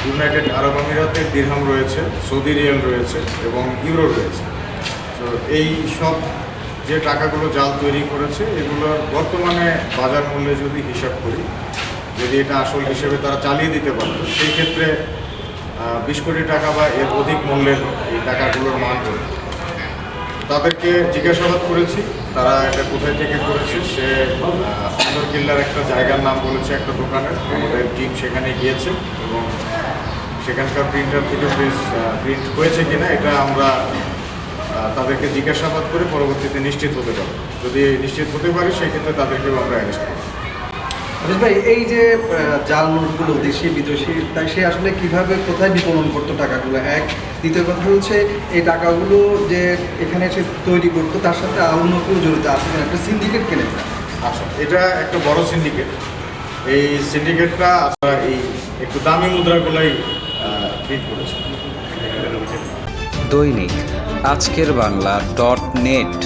United আরব আমিরাতের দিরহাম রয়েছে, Saudi Real রয়েছে এবং ইউরো রয়েছে। তো এই সব যে টাকাগুলো জাল তৈরি করেছে এগুলোর বর্তমানে বাজার মূল্যে যদি হিসাব করি, যদি এটা আসল হিসেবে তারা চালিয়ে দিতে পারত, সেই ক্ষেত্রে 20 কোটি টাকা বা এর অধিক মূল্যের এই টাকাগুলোর মান করে তাদেরকে জিজ্ঞাসাবাদ করেছি তারা এটা কোথায় থেকে করেছে। সে আন্দরকিল্লার একটা জায়গার নাম বলেছে, একটা দোকানের। আমাদের টিম সেখানে গিয়েছে এবং সেখানকার প্রিন্টার থেকে প্রিন্ট হয়েছে কিনা এটা আমরা তাদেরকে জিজ্ঞাসাবাদ করে পরবর্তীতে নিশ্চিত হতে পারি। যদি নিশ্চিত হতে পারি সেক্ষেত্রে তাদেরকেও আমরা অ্যারেস্ট করব। ভাই, এই যে জাল নোটগুলো দেশি বিদেশি, তাই সে আসলে কিভাবে কোথায় বিপণন করতো টাকাগুলো? এক, দ্বিতীয় কথা হচ্ছে এই টাকাগুলো যে এখানে এসে তৈরি করতো তার সাথে অন্য কেউ জড়িত আছে কিনা, একটা সিন্ডিকেট কেনে? আচ্ছা, এটা একটা বড় সিন্ডিকেট। এই সিন্ডিকেটটা আমরা এই একটু দামি মুদ্রাগুলোই প্রিন্ট করেছি। দৈনিক আজকের বাংলা .net